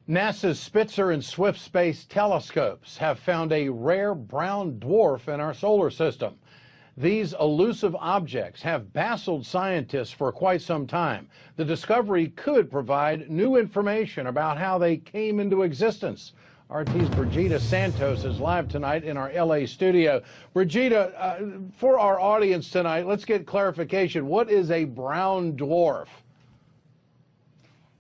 NASA's Spitzer and Swift space telescopes have found a rare brown dwarf in our solar system. These elusive objects have baffled scientists for quite some time. The discovery could provide new information about how they came into existence. RT's Brigida Santos is live tonight in our LA studio. Brigida, for our audience tonight, let's get clarification. What is a brown dwarf?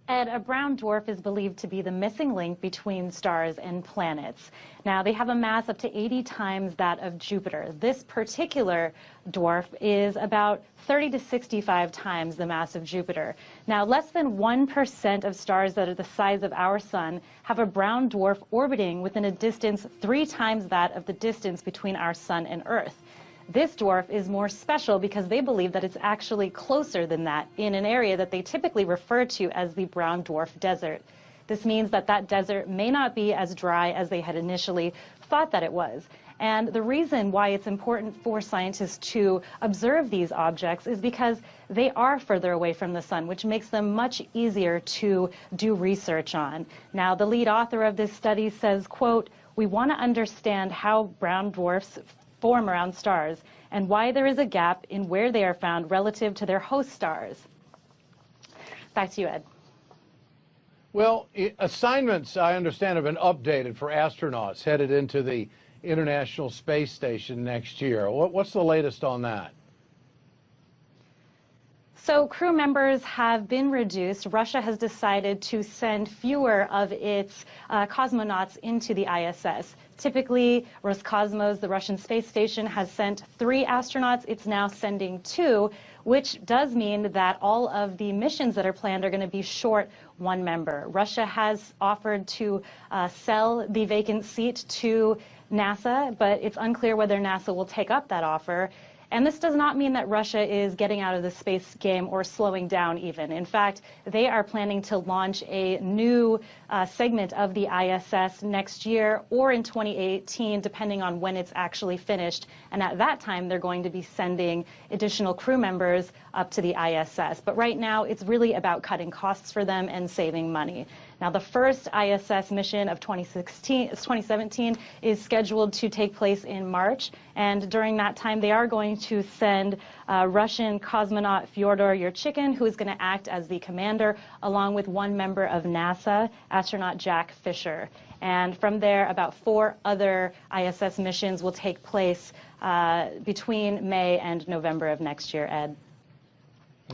Ed, a brown dwarf is believed to be the missing link between stars and planets. Now, they have a mass up to 80 times that of Jupiter. This particular dwarf is about 30 to 65 times the mass of Jupiter. Now, less than 1% of stars that are the size of our sun have a brown dwarf orbiting within a distance 3 times that of the distance between our sun and Earth. This dwarf is more special because they believe that it's actually closer than that in an area that they typically refer to as the brown dwarf desert. This means that that desert may not be as dry as they had initially thought that it was. And the reason why it's important for scientists to observe these objects is because they are further away from the sun, which makes them much easier to do research on. Now, the lead author of this study says, quote, "We want to understand how brown dwarfs form around stars and why there is a gap in where they are found relative to their host stars." Back to you, Ed. Well, assignments, I understand, have been updated for astronauts headed into the International Space Station next year. What's the latest on that? So crew members have been reduced. Russia has decided to send fewer of its cosmonauts into the ISS. Typically, Roscosmos, the Russian space station, has sent 3 astronauts. It's now sending 2, which does mean that all of the missions that are planned are going to be short 1 member. Russia has offered to sell the vacant seat to NASA, but it's unclear whether NASA will take up that offer. And this does not mean that Russia is getting out of the space game or slowing down even. In fact, they are planning to launch a new segment of the ISS next year or in 2018, depending on when it's actually finished. And at that time, they're going to be sending additional crew members up to the ISS. But right now, it's really about cutting costs for them and saving money. Now, the first ISS mission of 2017 is scheduled to take place in March, and during that time, they are going to send Russian cosmonaut Fyodor Yurchikhin, who is going to act as the commander, along with 1 member of NASA, astronaut Jack Fisher. And from there, about 4 other ISS missions will take place between May and November of next year, Ed.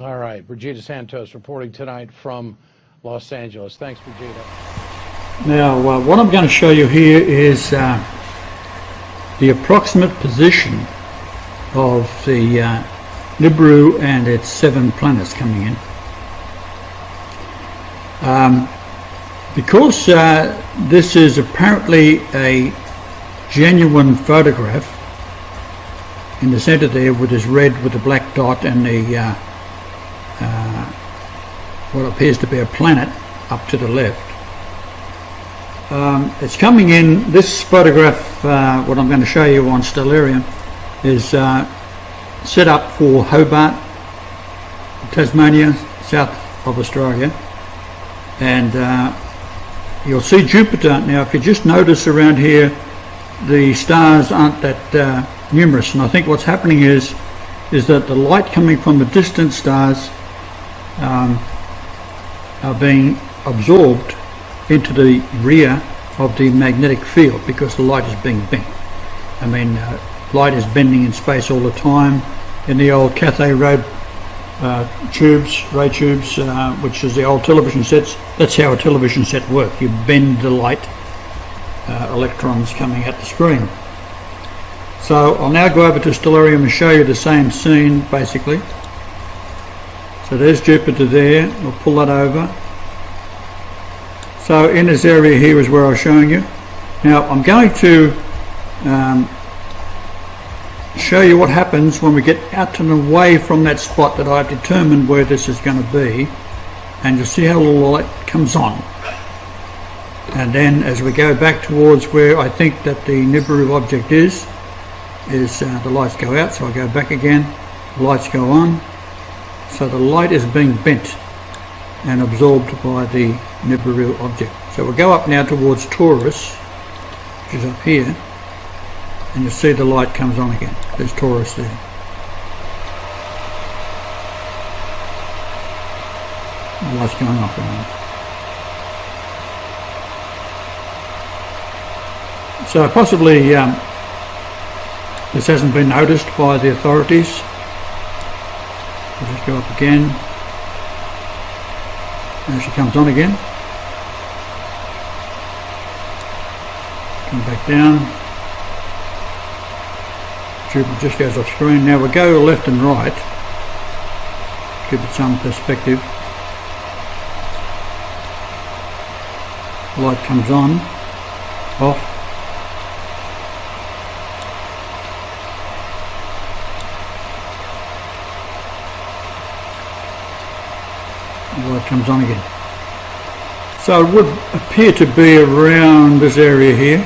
All right, Brigida Santos reporting tonight from Los Angeles. Thanks, Brigida. Now, what I'm going to show you here is the approximate position of the Nibiru and its 7 planets coming in. Because this is apparently a genuine photograph, in the center there with this red with the black dot and the what appears to be a planet up to the left. It's coming in, this photograph, what I'm going to show you on Stellarium, is set up for Hobart, Tasmania, south of Australia. And you'll see Jupiter. Now, if you just notice around here, the stars aren't that numerous. And I think what's happening is that the light coming from the distant stars are being absorbed into the rear of the magnetic field because the light is being bent. I mean, light is bending in space all the time. In the old cathode ray tubes, which is the old television sets, that's how a television set works. You bend the light electrons coming at the screen. So I'll now go over to Stellarium and show you the same scene, basically. So there's Jupiter there. We'll pull that over. So in this area here is where I was showing you. Now I'm going to show you what happens when we get out and away from that spot that I've determined where this is going to be, and you'll see how the light comes on. And then as we go back towards where I think that the Nibiru object is the lights go out, so I go back again, the lights go on. So the light is being bent and absorbed by the Nibiru object. So we'll go up now towards Taurus, which is up here, and you'll see the light comes on again. There's Taurus there. The light's going off again. So possibly this hasn't been noticed by the authorities. We'll just go up again. Now she comes on again. Come back down. Jupiter just goes off screen. Now we'll go left and right. Give it some perspective. Light comes on, off. Light comes on again. So it would appear to be around this area here.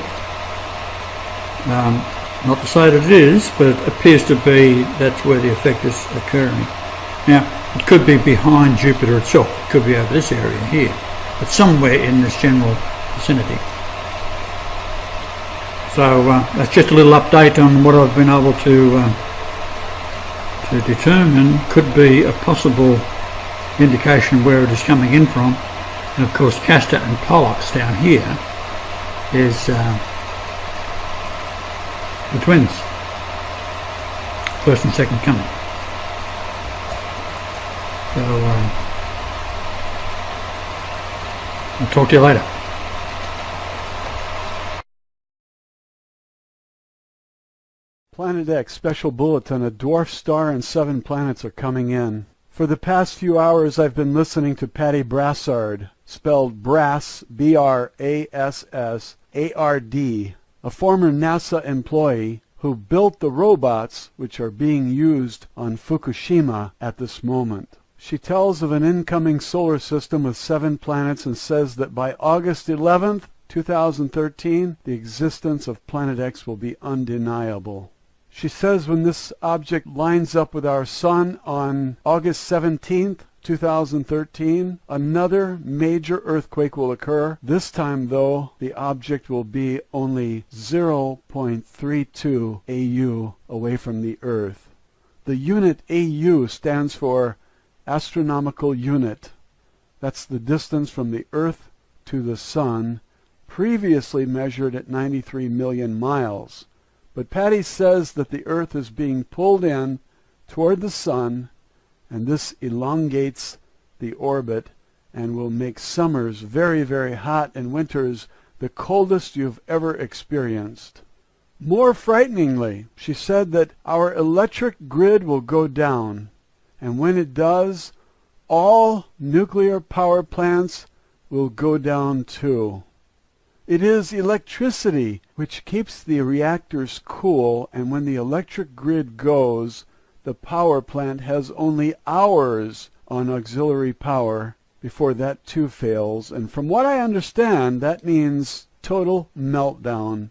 Not to say that it is, but it appears to be that's where the effect is occurring. Now, it could be behind Jupiter itself. It could be over this area here, but somewhere in this general vicinity. So that's just a little update on what I've been able to determine could be a possible indication where it is coming in from. And of course Castor and Pollux down here is the twins, first and second coming. So I'll talk to you later. Planet X special bulletin: a dwarf star and 7 planets are coming in. For the past few hours I've been listening to Patty Brassard, spelled Brass, B-R-A-S-S-A-R-D, a former NASA employee who built the robots which are being used on Fukushima at this moment. She tells of an incoming solar system with 7 planets and says that by August 11th, 2013, the existence of Planet X will be undeniable. She says when this object lines up with our Sun on August 17th, 2013, another major earthquake will occur. This time, though, the object will be only 0.32 AU away from the Earth. The unit AU stands for astronomical unit. That's the distance from the Earth to the Sun, previously measured at 93 million miles. But Patty says that the Earth is being pulled in toward the Sun, and this elongates the orbit and will make summers very, very hot and winters the coldest you've ever experienced. More frighteningly, she said that our electric grid will go down, and when it does, all nuclear power plants will go down too. It is electricity which keeps the reactors cool, and when the electric grid goes, the power plant has only hours on auxiliary power before that too fails, and from what I understand, that means total meltdown.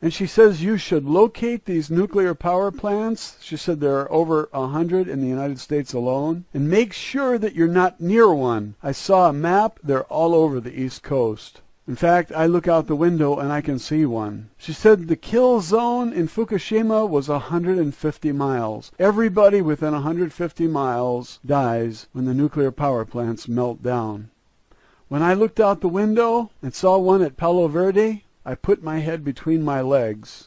And she says you should locate these nuclear power plants. She said there are over 100 in the United States alone, and make sure that you're not near one. I saw a map. They're all over the East Coast. In fact, I look out the window and I can see one. She said the kill zone in Fukushima was 150 miles. Everybody within 150 miles dies when the nuclear power plants melt down. When I looked out the window and saw one at Palo Verde, I put my head between my legs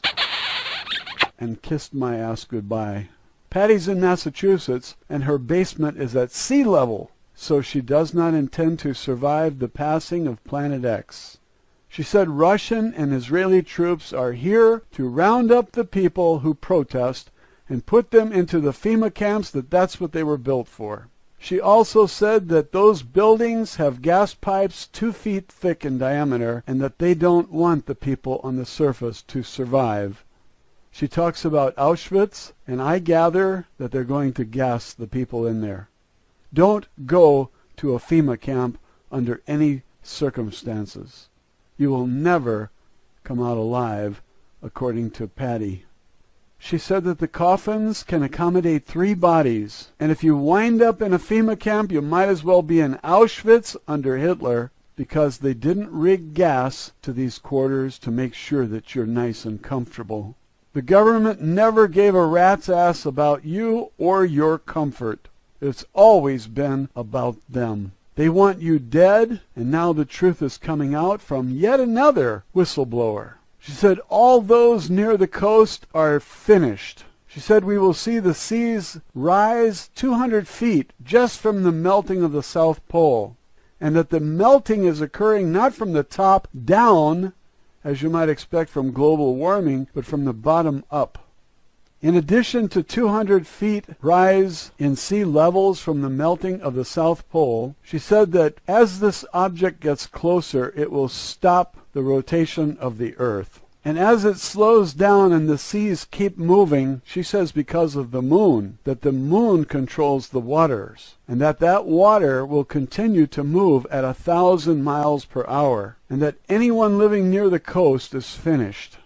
and kissed my ass goodbye. Patty's in Massachusetts, and her basement is at sea level, so she does not intend to survive the passing of Planet X. She said Russian and Israeli troops are here to round up the people who protest and put them into the FEMA camps, that's what they were built for. She also said that those buildings have gas pipes 2 feet thick in diameter and that they don't want the people on the surface to survive. She talks about Auschwitz, and I gather that they're going to gas the people in there. Don't go to a FEMA camp under any circumstances. You will never come out alive, according to Patty. She said that the coffins can accommodate 3 bodies, and if you wind up in a FEMA camp, you might as well be in Auschwitz under Hitler. because they didn't rig gas to these quarters to make sure that you're nice and comfortable. The government never gave a rat's ass about you or your comfort. It's always been about them. They want you dead, and now the truth is coming out from yet another whistleblower. She said all those near the coast are finished. She said we will see the seas rise 200 feet just from the melting of the South Pole, and that the melting is occurring not from the top down, as you might expect from global warming, but from the bottom up. In addition to 200 feet rise in sea levels from the melting of the South Pole, she said that as this object gets closer, it will stop the rotation of the Earth. And as it slows down and the seas keep moving, she says because of the moon, that the moon controls the waters, and that water will continue to move at 1,000 miles per hour, and that anyone living near the coast is finished.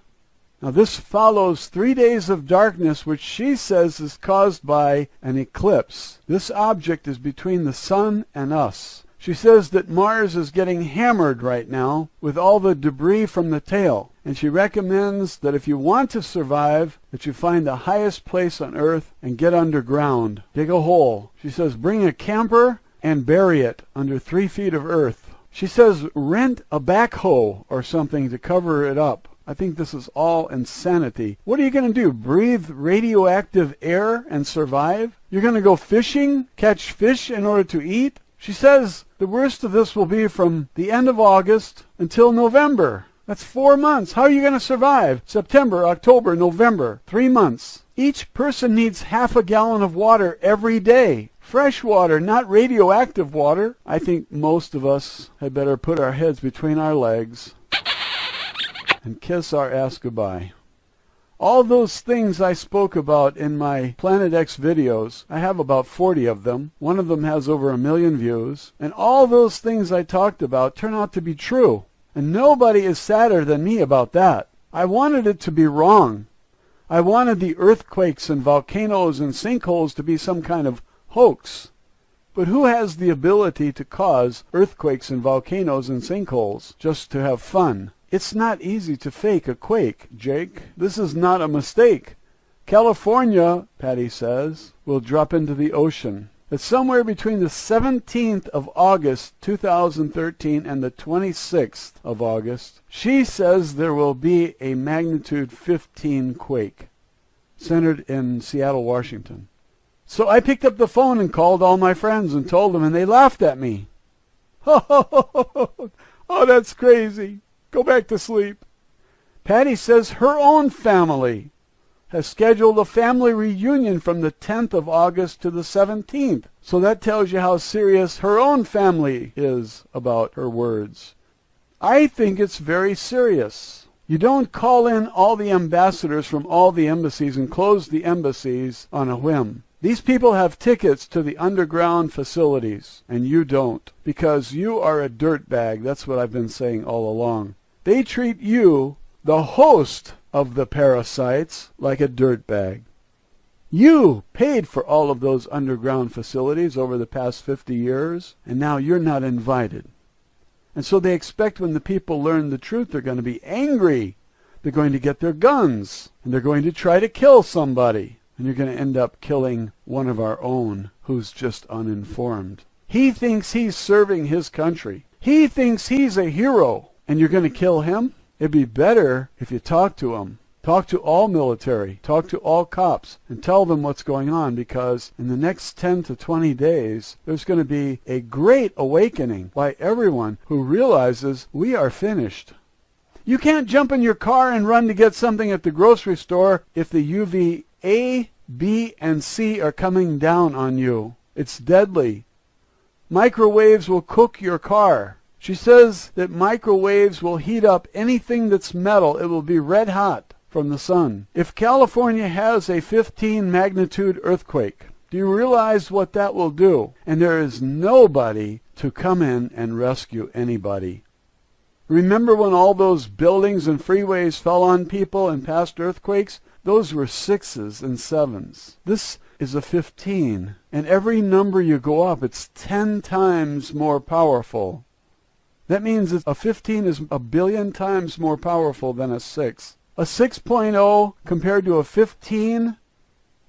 Now this follows 3 days of darkness, which she says is caused by an eclipse. This object is between the sun and us. She says that Mars is getting hammered right now with all the debris from the tail. And she recommends that if you want to survive, that you find the highest place on Earth and get underground. Dig a hole. She says bring a camper and bury it under 3 feet of earth. She says rent a backhoe or something to cover it up. I think this is all insanity. What are you going to do? Breathe radioactive air and survive? You're going to go fishing? Catch fish in order to eat? She says the worst of this will be from the end of August until November. That's 4 months. How are you going to survive? September, October, November. 3 months. Each person needs half a gallon of water every day. Fresh water, not radioactive water. I think most of us had better put our heads between our legs and kiss our ass goodbye. All those things I spoke about in my Planet X videos, I have about 40 of them. One of them has over 1 million views. And all those things I talked about turn out to be true. And nobody is sadder than me about that. I wanted it to be wrong. I wanted the earthquakes and volcanoes and sinkholes to be some kind of hoax. But who has the ability to cause earthquakes and volcanoes and sinkholes just to have fun? It's not easy to fake a quake, Jake. This is not a mistake. California, Patty says, will drop into the ocean. It's somewhere between the 17th of August, 2013, and the 26th of August. She says there will be a magnitude 15 quake, centered in Seattle, Washington. So I picked up the phone and called all my friends and told them, and they laughed at me. Oh, that's crazy. Go back to sleep. Patty says her own family has scheduled a family reunion from the 10th of August to the 17th. So that tells you how serious her own family is about her words. I think it's very serious. You don't call in all the ambassadors from all the embassies and close the embassies on a whim. These people have tickets to the underground facilities, and you don't, because you are a dirtbag. That's what I've been saying all along. They treat you, the host of the parasites, like a dirtbag. You paid for all of those underground facilities over the past 50 years, and now you're not invited. And so they expect when the people learn the truth, they're going to be angry. They're going to get their guns, and they're going to try to kill somebody. And you're going to end up killing one of our own who's just uninformed. He thinks he's serving his country. He thinks he's a hero. And you're going to kill him? It'd be better if you talk to him. Talk to all military. Talk to all cops. And tell them what's going on, because in the next 10 to 20 days, there's going to be a great awakening by everyone who realizes we are finished. You can't jump in your car and run to get something at the grocery store if the UV A, B, and C are coming down on you. It's deadly. Microwaves will cook your car. She says that microwaves will heat up anything that's metal. It will be red hot from the sun. If California has a 15 magnitude earthquake, do you realize what that will do? And there is nobody to come in and rescue anybody. Remember when all those buildings and freeways fell on people in past earthquakes? Those were 6s and 7s. This is a 15. And every number you go up, it's 10 times more powerful. That means a 15 is a billion times more powerful than a 6. A 6.0 compared to a 15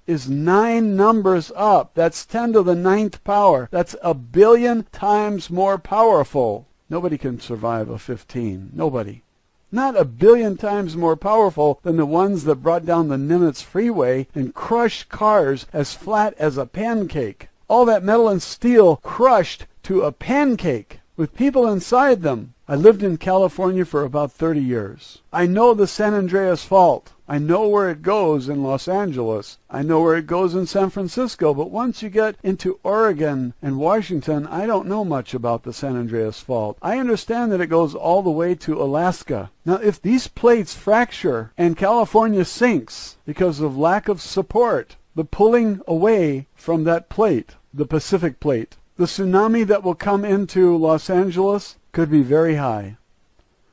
is 9 numbers up. That's 10 to the 9th power. That's a billion times more powerful. Nobody can survive a 15. Nobody. Not a billion times more powerful than the ones that brought down the Nimitz freeway and crushed cars as flat as a pancake. All that metal and steel crushed to a pancake with people inside them. I lived in California for about 30 years. I know the San Andreas Fault. I know where it goes in Los Angeles. I know where it goes in San Francisco. But once you get into Oregon and Washington, I don't know much about the San Andreas Fault. I understand that it goes all the way to Alaska. Now, if these plates fracture and California sinks because of lack of support, the pulling away from that plate, the Pacific plate, the tsunami that will come into Los Angeles could be very high.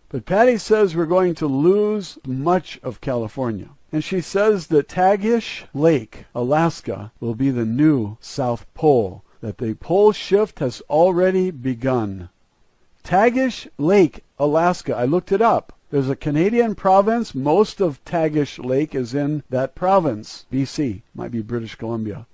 But Patty says we're going to lose much of California. And she says that Tagish Lake, Alaska, will be the new South Pole, that the pole shift has already begun. Tagish Lake, Alaska, I looked it up. There's a Canadian province. Most of Tagish Lake is in that province, BC, might be British Columbia.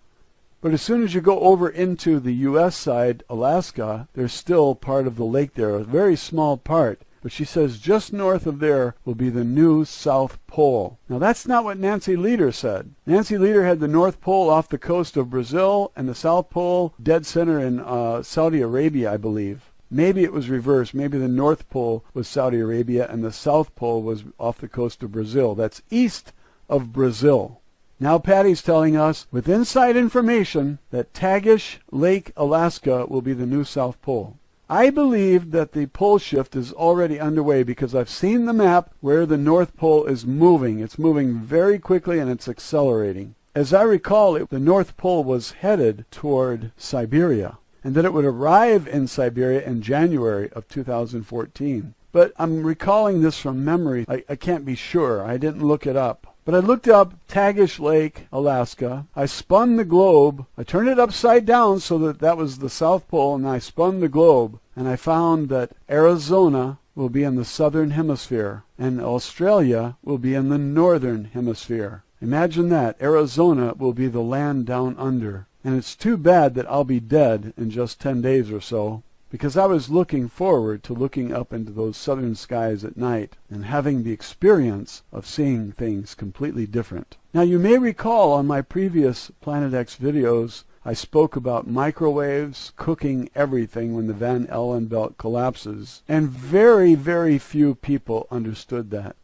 But as soon as you go over into the U.S. side, Alaska, there's still part of the lake there, a very small part. But she says just north of there will be the new South Pole. Now that's not what Nancy Lieder said. Nancy Lieder had the North Pole off the coast of Brazil and the South Pole dead center in Saudi Arabia, I believe. Maybe it was reversed. Maybe the North Pole was Saudi Arabia and the South Pole was off the coast of Brazil. That's east of Brazil. Now Patty's telling us, with inside information, that Tagish Lake, Alaska will be the new South Pole. I believe that the pole shift is already underway because I've seen the map where the North Pole is moving. It's moving very quickly and it's accelerating. As I recall, the North Pole was headed toward Siberia, and that it would arrive in Siberia in January of 2014. But I'm recalling this from memory. I can't be sure. I didn't look it up. But I looked up Tagish Lake, Alaska. I spun the globe. I turned it upside down so that that was the South Pole, and I spun the globe. And I found that Arizona will be in the southern hemisphere, and Australia will be in the northern hemisphere. Imagine that. Arizona will be the land down under. And it's too bad that I'll be dead in just 10 days or so, because I was looking forward to looking up into those southern skies at night and having the experience of seeing things completely different. Now you may recall on my previous Planet X videos I spoke about microwaves cooking everything when the Van Allen belt collapses, and very, very few people understood that.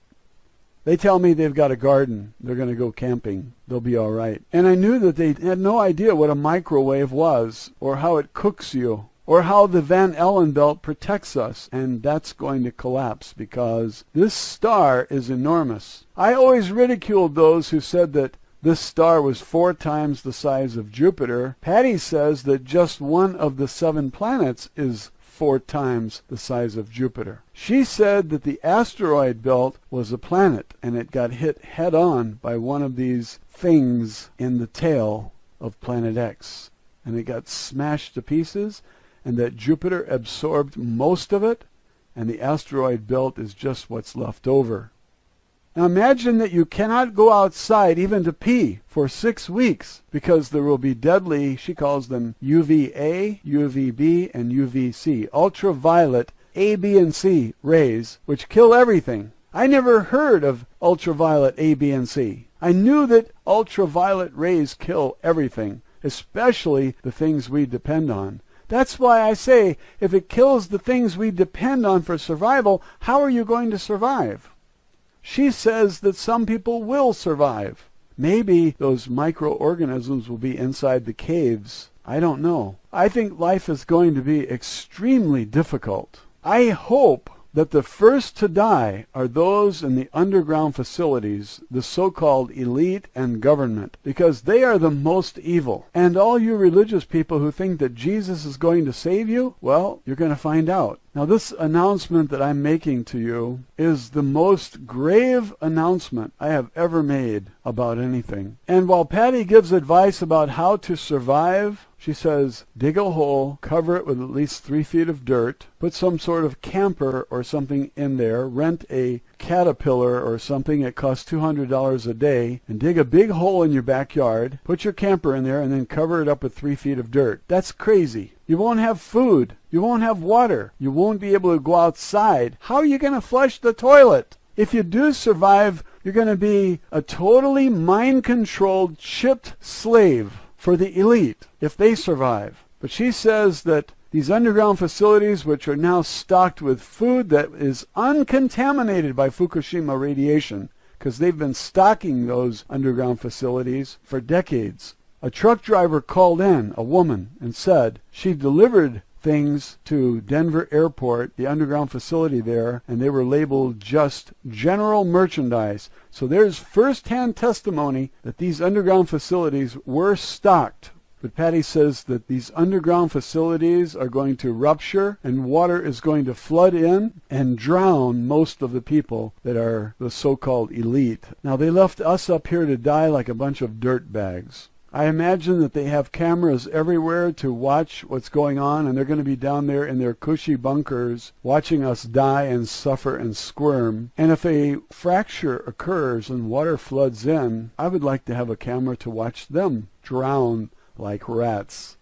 They tell me they've got a garden, they're going to go camping, they'll be all right. And I knew that they had no idea what a microwave was, or how it cooks you, or how the Van Allen belt protects us, and that's going to collapse because this star is enormous. I always ridiculed those who said that this star was 4 times the size of Jupiter. Patty says that just one of the 7 planets is 4 times the size of Jupiter. She said that the asteroid belt was a planet, and it got hit head-on by one of these things in the tail of Planet X, and it got smashed to pieces, and that Jupiter absorbed most of it, and the asteroid belt is just what's left over. Now imagine that you cannot go outside even to pee for 6 weeks because there will be deadly, she calls them UVA, UVB, and UVC, ultraviolet A, B, and C rays, which kill everything. I never heard of ultraviolet A, B, and C. I knew that ultraviolet rays kill everything, especially the things we depend on. That's why I say, if it kills the things we depend on for survival, how are you going to survive? She says that some people will survive. Maybe those microorganisms will be inside the caves. I don't know. I think life is going to be extremely difficult. I hope that the first to die are those in the underground facilities, the so-called elite and government, because they are the most evil. And all you religious people who think that Jesus is going to save you, well, you're going to find out. Now this announcement that I'm making to you is the most grave announcement I have ever made about anything. And while Patty gives advice about how to survive, she says, dig a hole, cover it with at least 3 feet of dirt, put some sort of camper or something in there, rent a Caterpillar or something that costs $200 a day, and dig a big hole in your backyard, put your camper in there, and then cover it up with 3 feet of dirt. That's crazy. You won't have food. You won't have water. You won't be able to go outside. How are you going to flush the toilet? If you do survive, you're going to be a totally mind-controlled, chipped slave for the elite if they survive. But she says that these underground facilities, which are now stocked with food that is uncontaminated by Fukushima radiation, because they've been stocking those underground facilities for decades. A truck driver called in, a woman, and said she delivered things to Denver Airport, the underground facility there, and they were labeled just general merchandise. So there's first-hand testimony that these underground facilities were stocked. But Patty says that these underground facilities are going to rupture and water is going to flood in and drown most of the people that are the so-called elite. Now they left us up here to die like a bunch of dirt bags. I imagine that they have cameras everywhere to watch what's going on, and they're going to be down there in their cushy bunkers watching us die and suffer and squirm. And if a fracture occurs and water floods in, I would like to have a camera to watch them drown like rats.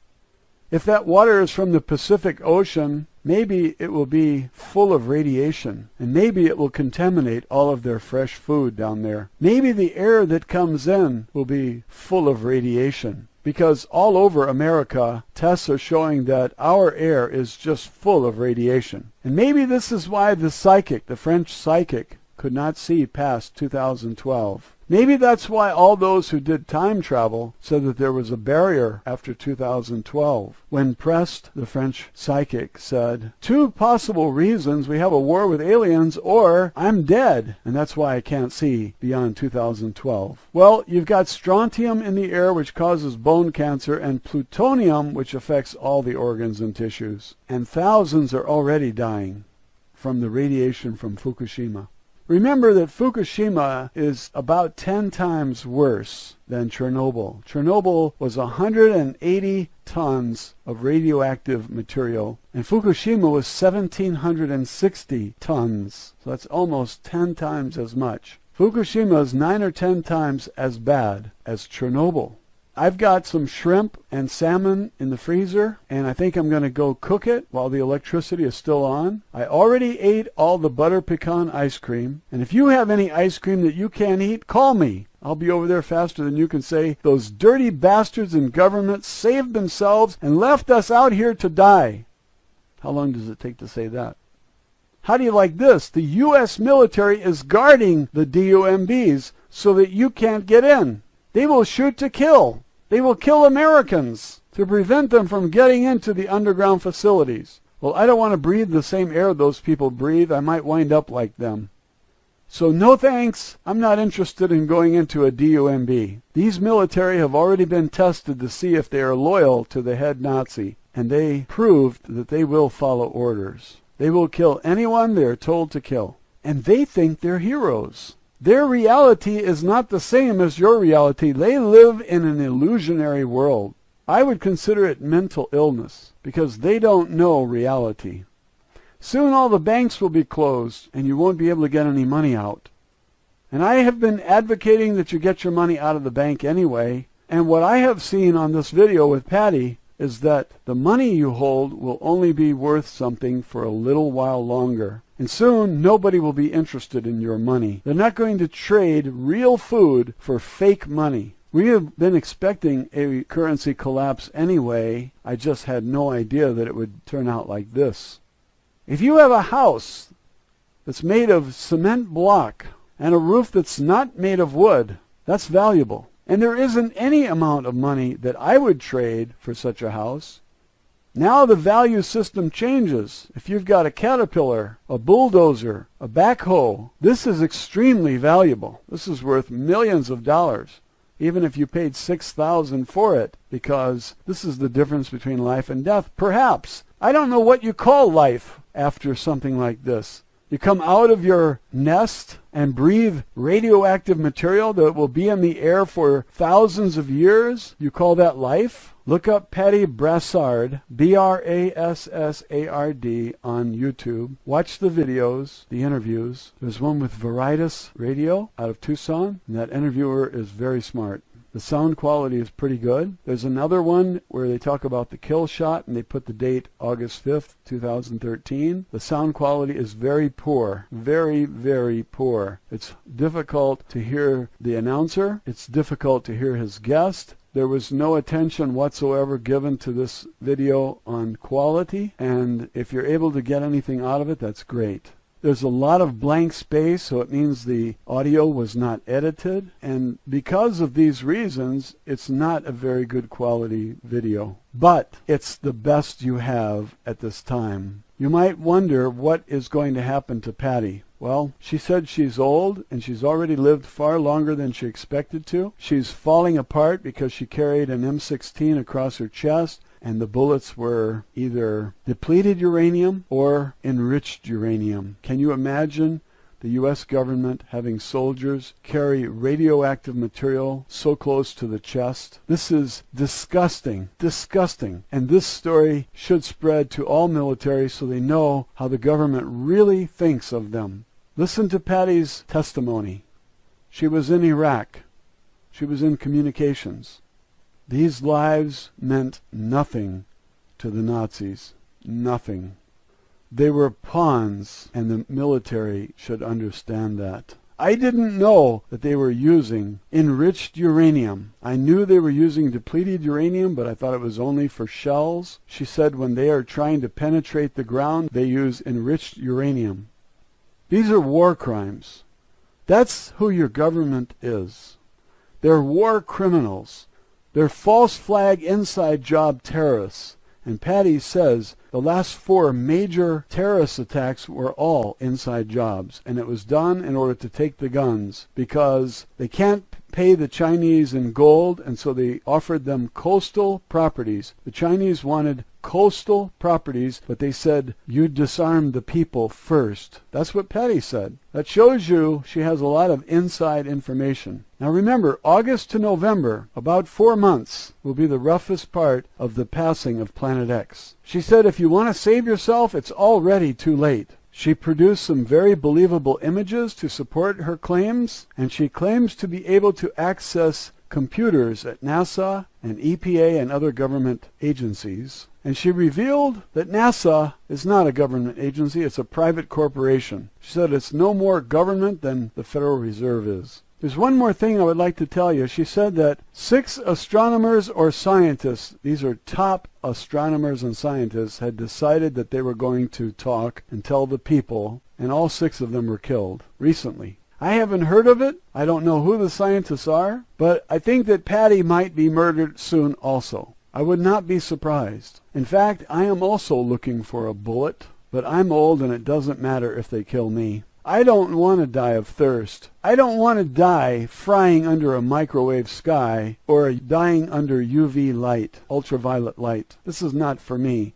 If that water is from the Pacific Ocean, maybe it will be full of radiation, and maybe it will contaminate all of their fresh food down there. Maybe the air that comes in will be full of radiation, because all over America, tests are showing that our air is just full of radiation. And maybe this is why the psychic, the French psychic, could not see past 2012. Maybe that's why all those who did time travel said that there was a barrier after 2012. When pressed, the French psychic said, 2 possible reasons: we have a war with aliens, or I'm dead, and that's why I can't see beyond 2012. Well, you've got strontium in the air, which causes bone cancer, and plutonium, which affects all the organs and tissues. And thousands are already dying from the radiation from Fukushima. Remember that Fukushima is about 10 times worse than Chernobyl. Chernobyl was 180 tons of radioactive material, and Fukushima was 1,760 tons. So that's almost 10 times as much. Fukushima is 9 or 10 times as bad as Chernobyl. I've got some shrimp and salmon in the freezer, and I think I'm going to go cook it while the electricity is still on. I already ate all the butter pecan ice cream, and if you have any ice cream that you can't eat, call me. I'll be over there faster than you can say, those dirty bastards in government saved themselves and left us out here to die. How long does it take to say that? How do you like this? The U.S. military is guarding the DUMBs so that you can't get in. They will shoot to kill. They will kill Americans to prevent them from getting into the underground facilities. Well, I don't want to breathe the same air those people breathe. I might wind up like them. So no thanks. I'm not interested in going into a DUMB. These military have already been tested to see if they are loyal to the head Nazi, and they proved that they will follow orders. They will kill anyone they are told to kill. And they think they're heroes. Their reality is not the same as your reality. They live in an illusionary world. I would consider it mental illness, because they don't know reality. Soon all the banks will be closed, and you won't be able to get any money out. And I have been advocating that you get your money out of the bank anyway, and what I have seen on this video with Patty is that the money you hold will only be worth something for a little while longer. And soon, nobody will be interested in your money. They're not going to trade real food for fake money. We have been expecting a currency collapse anyway. I just had no idea that it would turn out like this. If you have a house that's made of cement block and a roof that's not made of wood, that's valuable. And there isn't any amount of money that I would trade for such a house. Now the value system changes. If you've got a Caterpillar, a bulldozer, a backhoe, this is extremely valuable. This is worth millions of dollars, even if you paid $6,000 for it, because this is the difference between life and death. Perhaps. I don't know what you call life. after something like this? You come out of your nest and breathe radioactive material that will be in the air for thousands of years? You call that life? Look up Patty Brassard, Brassard, on YouTube. Watch the videos, the interviews. There's one with Veritas Radio out of Tucson, and that interviewer is very smart. The sound quality is pretty good. There's another one where they talk about the kill shot, and they put the date August 5th, 2013. The sound quality is very poor. Very, very poor. It's difficult to hear the announcer. It's difficult to hear his guest. There was no attention whatsoever given to this video on quality, and if you're able to get anything out of it, that's great. There's a lot of blank space, so it means the audio was not edited, and because of these reasons, it's not a very good quality video. But it's the best you have at this time. You might wonder what is going to happen to Patty. Well, she said she's old, and she's already lived far longer than she expected to. She's falling apart because she carried an M16 across her chest, and the bullets were either depleted uranium or enriched uranium. Can you imagine the U.S. government having soldiers carry radioactive material so close to the chest? This is disgusting, disgusting. And this story should spread to all military so they know how the government really thinks of them. Listen to Patty's testimony. She was in Iraq. She was in communications. These lives meant nothing to the Nazis. Nothing. They were pawns, and the military should understand that. I didn't know that they were using enriched uranium. I knew they were using depleted uranium, but I thought it was only for shells. She said when they are trying to penetrate the ground, they use enriched uranium. These are war crimes. That's who your government is. They're war criminals. They're false flag inside job terrorists. And Patty says the last 4 major terrorist attacks were all inside jobs. And it was done in order to take the guns because they can't pay the Chinese in gold, and so they offered them coastal properties. The Chinese wanted coastal properties, but they said, you disarm the people first. That's what Patty said. That shows you she has a lot of inside information. Now remember, August to November, about 4 months, will be the roughest part of the passing of Planet X. She said if you want to save yourself, it's already too late. She produced some very believable images to support her claims, and she claims to be able to access computers at NASA and EPA and other government agencies. And she revealed that NASA is not a government agency, it's a private corporation. She said it's no more government than the Federal Reserve is. There's one more thing I would like to tell you. She said that 6 astronomers or scientists, these are top astronomers and scientists, had decided that they were going to talk and tell the people, and all 6 of them were killed recently. I haven't heard of it. I don't know who the scientists are, but I think that Patty might be murdered soon also. I would not be surprised. In fact, I am also looking for a bullet, but I'm old and it doesn't matter if they kill me. I don't want to die of thirst. I don't want to die frying under a microwave sky or dying under UV light, ultraviolet light. This is not for me.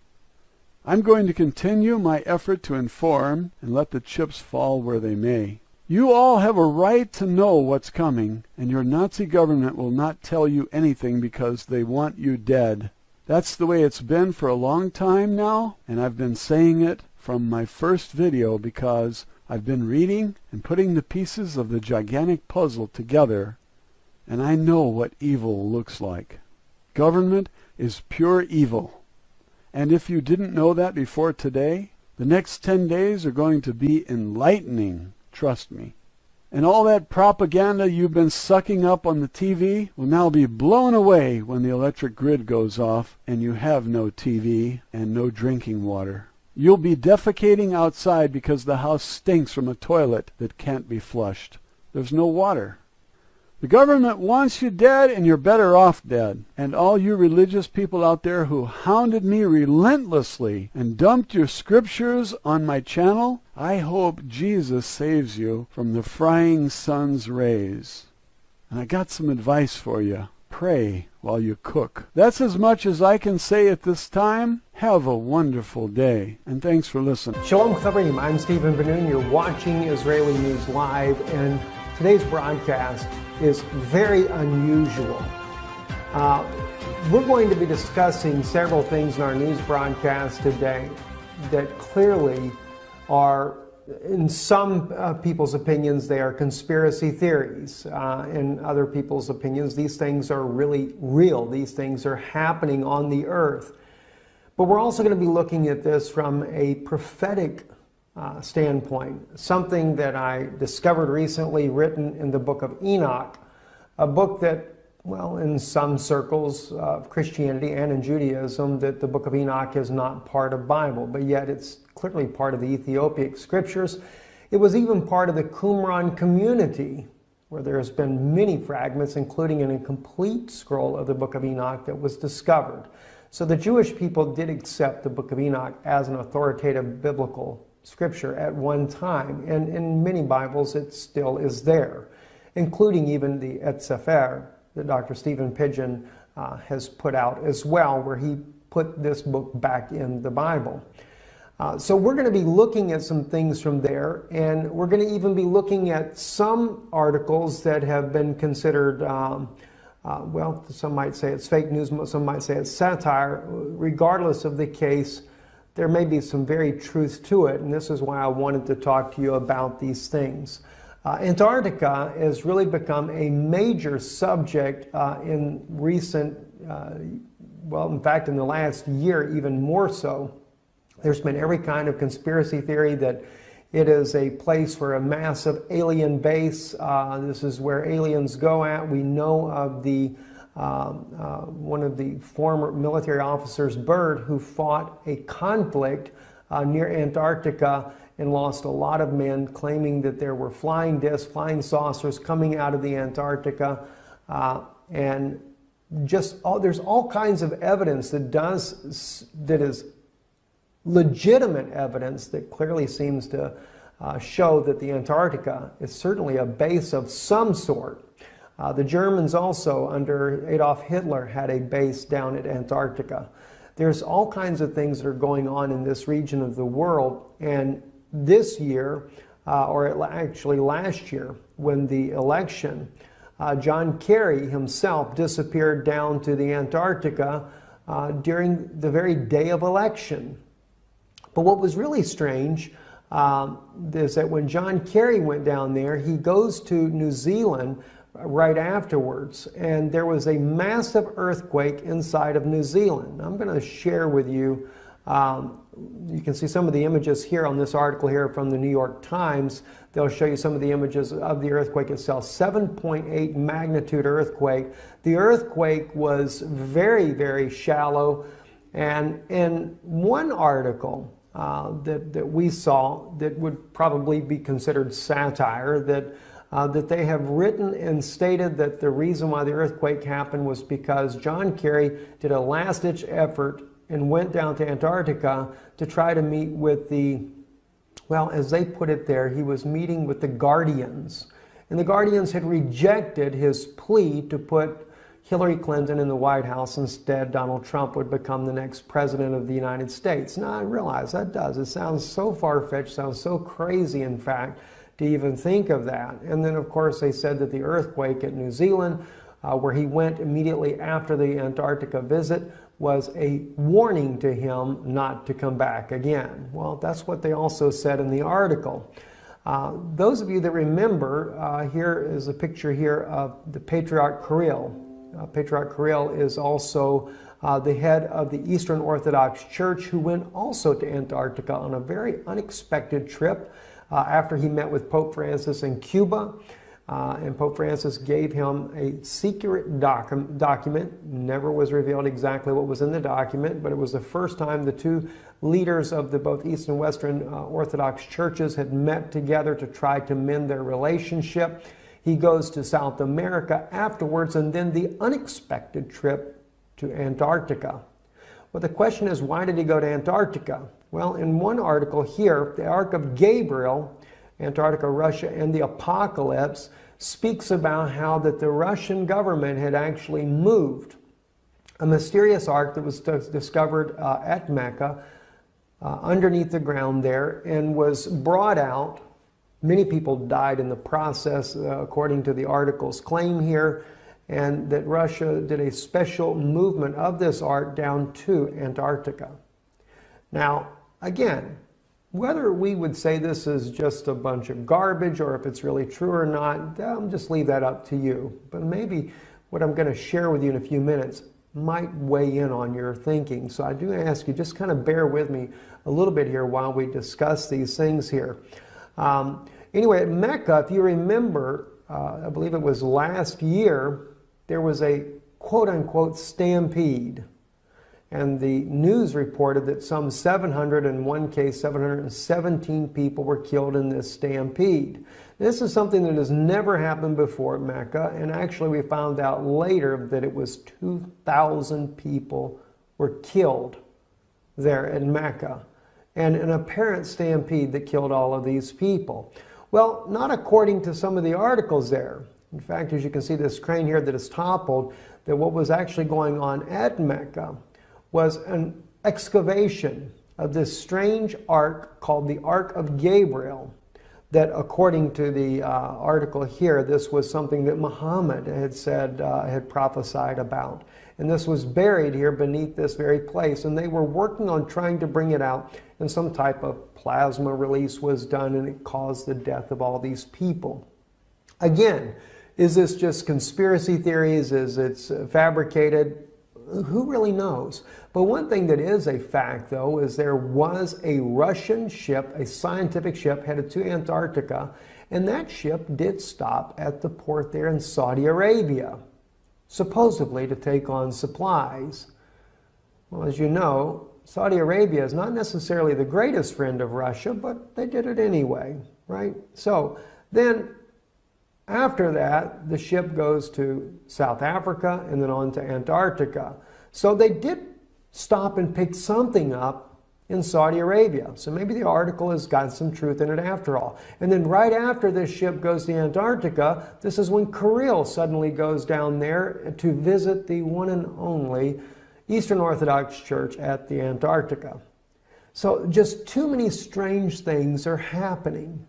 I'm going to continue my effort to inform and let the chips fall where they may. You all have a right to know what's coming, and your Nazi government will not tell you anything because they want you dead. That's the way it's been for a long time now, and I've been saying it from my first video because I've been reading and putting the pieces of the gigantic puzzle together, and I know what evil looks like. Government is pure evil. And if you didn't know that before today, the next 10 days are going to be enlightening. Trust me. And all that propaganda you've been sucking up on the TV will now be blown away when the electric grid goes off and you have no TV and no drinking water. You'll be defecating outside because the house stinks from a toilet that can't be flushed. There's no water. The government wants you dead, and you're better off dead. And all you religious people out there who hounded me relentlessly and dumped your scriptures on my channel, I hope Jesus saves you from the frying sun's rays. And I got some advice for you. Pray while you cook. That's as much as I can say at this time. Have a wonderful day, and thanks for listening. Shalom Chaverim, I'm Stephen Ben-Nun. You're watching Israeli News Live, and today's broadcast is very unusual. We're going to be discussing several things in our news broadcast today that clearly are, in some people's opinions, they are conspiracy theories. In other people's opinions, these things are really real. These things are happening on the earth. But we're also going to be looking at this from a prophetic standpoint, something that I discovered recently written in the book of Enoch, a book that, well, in some circles of Christianity and in Judaism, that the book of Enoch is not part of the Bible, but yet it's clearly part of the Ethiopic scriptures. It was even part of the Qumran community, where there's been many fragments, including an incomplete scroll of the book of Enoch that was discovered. So the Jewish people did accept the book of Enoch as an authoritative biblical scripture at one time, and in many Bibles it still is there, including even the Et Sefer that Dr. Stephen Pidgeon has put out as well, where he put this book back in the Bible. So we're going to be looking at some things from there, and we're going to even be looking at some articles that have been considered well, some might say it's fake news, some might say it's satire. Regardless of the case, there may be some very truth to it, and this is why I wanted to talk to you about these things. Antarctica has really become a major subject in recent, well, in fact, in the last year, even more so. There's been every kind of conspiracy theory that it is a place for a massive alien base. This is where aliens go at. We know of the one of the former military officers, Byrd, who fought a conflict near Antarctica and lost a lot of men, claiming that there were flying discs, flying saucers coming out of the Antarctica. And just there's all kinds of evidence that is legitimate evidence that clearly seems to show that the Antarctica is certainly a base of some sort. The Germans also, under Adolf Hitler, had a base down at Antarctica. There's all kinds of things that are going on in this region of the world, and this year, or actually last year, when the election, John Kerry himself disappeared down to the Antarctica during the very day of election. But what was really strange is that when John Kerry went down there, he goes to New Zealand right afterwards, and there was a massive earthquake inside of New Zealand. I'm going to share with you, you can see some of the images here on this article here from the New York Times. They'll show you some of the images of the earthquake itself. 7.8 magnitude earthquake. The earthquake was very, very shallow, and in one article that we saw that would probably be considered satire, that they have written and stated that the reason why the earthquake happened was because John Kerry did a last-ditch effort and went down to Antarctica to try to meet with the, well, as they put it there, he was meeting with the Guardians. And the Guardians had rejected his plea to put Hillary Clinton in the White House. Instead, Donald Trump would become the next president of the United States. Now, I realize that does. It sounds so far-fetched, sounds so crazy, in fact, to even think of that. And then, of course, they said that the earthquake at New Zealand, where he went immediately after the Antarctica visit, was a warning to him not to come back again. Well, that's what they also said in the article. Those of you that remember, here is a picture here of the Patriarch Kirill. Patriarch Kirill is also the head of the Eastern Orthodox Church, who went also to Antarctica on a very unexpected trip after he met with Pope Francis in Cuba. And Pope Francis gave him a secret document. Never was revealed exactly what was in the document, but it was the first time the two leaders of the both East and Western Orthodox churches had met together to try to mend their relationship. He goes to South America afterwards, and then the unexpected trip to Antarctica. Well, the question is, why did he go to Antarctica? Well, in one article here, the Ark of Gabriel, Antarctica, Russia, and the Apocalypse, speaks about how that the Russian government had actually moved a mysterious ark that was discovered at Mecca, underneath the ground there, and was brought out. Many people died in the process, according to the article's claim here, and that Russia did a special movement of this ark down to Antarctica. Now, again, whether we would say this is just a bunch of garbage or if it's really true or not, I'll just leave that up to you. But maybe what I'm going to share with you in a few minutes might weigh in on your thinking. So I do ask you, just kind of bear with me a little bit here while we discuss these things here. Anyway, at Mecca, if you remember, I believe it was last year, there was a quote-unquote stampede. And the news reported that some 700, in one case 717 people were killed in this stampede. This is something that has never happened before at Mecca, and actually we found out later that it was 2,000 people were killed there in Mecca, and an apparent stampede that killed all of these people. Well, not according to some of the articles there. In fact, as you can see this crane here that is toppled, that what was actually going on at Mecca was an excavation of this strange ark called the Ark of Gabriel, that according to the article here, this was something that Muhammad had said, had prophesied about. And this was buried here beneath this very place, and they were working on trying to bring it out, and some type of plasma release was done, and it caused the death of all these people. Again, is this just conspiracy theories? Is it fabricated? Who really knows? But one thing that is a fact, though, is there was a Russian ship, a scientific ship, headed to Antarctica, and that ship did stop at the port there in Saudi Arabia, supposedly to take on supplies. Well, as you know, Saudi Arabia is not necessarily the greatest friend of Russia, but they did it anyway, right? So then, after that, the ship goes to South Africa and then on to Antarctica. So they did stop and pick something up in Saudi Arabia. So maybe the article has got some truth in it after all. And then right after this ship goes to Antarctica, this is when Kirill suddenly goes down there to visit the one and only Eastern Orthodox Church at the Antarctica. So just too many strange things are happening.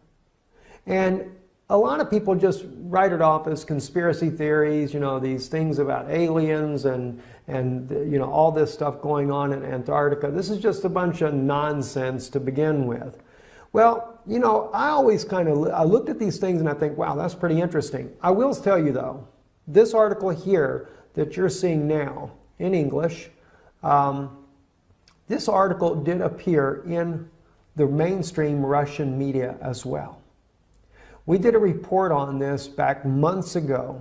And a lot of people just write it off as conspiracy theories, you know, these things about aliens and you know, all this stuff going on in Antarctica. This is just a bunch of nonsense to begin with. Well, you know, I always I looked at these things and I think, wow, that's pretty interesting. I will tell you though, this article here that you're seeing now in English, this article did appear in the mainstream Russian media as well. We did a report on this back months ago,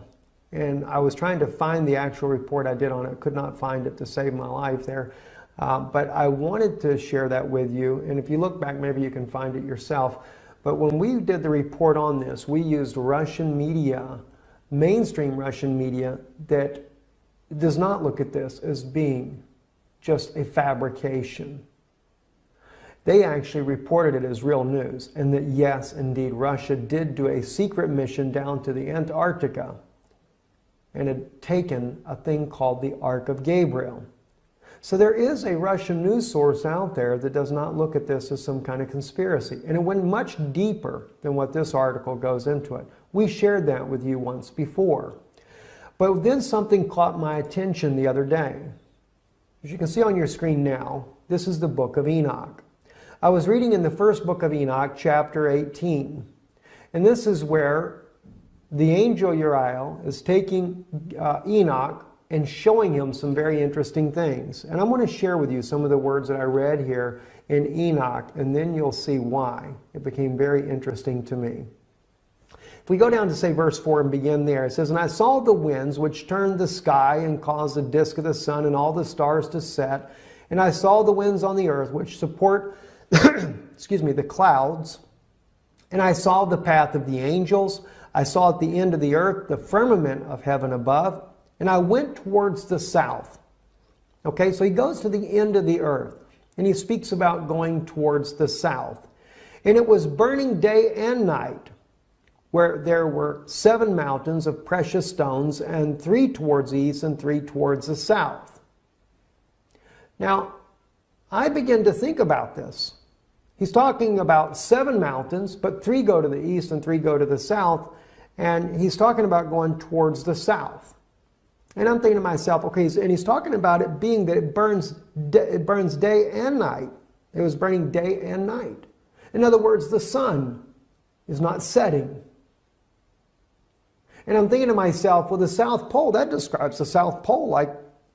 and I was trying to find the actual report I did on it. Could not find it to save my life there. But I wanted to share that with you, and if you look back, maybe you can find it yourself. But when we did the report on this, we used Russian media, mainstream Russian media, that does not look at this as being just a fabrication. They actually reported it as real news, and that yes, indeed, Russia did do a secret mission down to the Antarctica and had taken a thing called the Ark of Gabriel. So there is a Russian news source out there that does not look at this as some kind of conspiracy. And it went much deeper than what this article goes into it. We shared that with you once before. But then something caught my attention the other day. As you can see on your screen now, this is the book of Enoch. I was reading in the first book of Enoch, chapter 18. And this is where the angel Uriel is taking Enoch and showing him some very interesting things. And I want to share with you some of the words that I read here in Enoch, and then you'll see why it became very interesting to me. If we go down to, say, verse 4 and begin there, it says, "And I saw the winds which turned the sky and caused the disk of the sun and all the stars to set. And I saw the winds on the earth which support excuse me, the clouds. And I saw the path of the angels. I saw at the end of the earth the firmament of heaven above. And I went towards the south." Okay, so he goes to the end of the earth. And he speaks about going towards the south. "And it was burning day and night, where there were 7 mountains of precious stones, and 3 towards the east and 3 towards the south." Now, I begin to think about this. He's talking about 7 mountains, but 3 go to the east and 3 go to the south. And he's talking about going towards the south. And I'm thinking to myself, okay, and he's talking about it being that it burns day and night. It was burning day and night. In other words, the sun is not setting. And I'm thinking to myself, well, the South Pole, that describes the South Pole like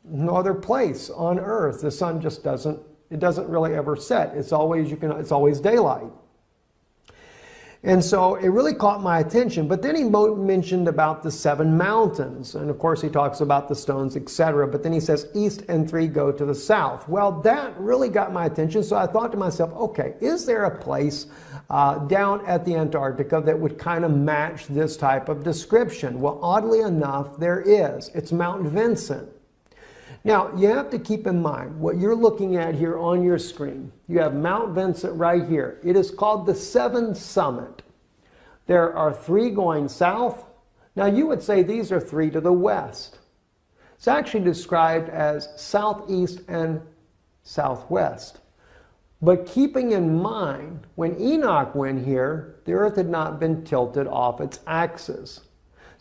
no other place on Earth. The sun just doesn't really ever set. It's always daylight. And so it really caught my attention. But then he mentioned about the 7 mountains. And of course he talks about the stones, etc. But then he says east and 3 go to the south. Well, that really got my attention. So I thought to myself, okay, is there a place down at the Antarctica that would kind of match this type of description? Well, oddly enough, there is. It's Mount Vincent. Now, you have to keep in mind what you're looking at here on your screen. You have Mount Vincent right here. It is called the 7th summit. There are 3 going south. Now, you would say these are 3 to the west. It's actually described as southeast and southwest. But keeping in mind, when Enoch went here, the earth had not been tilted off its axis.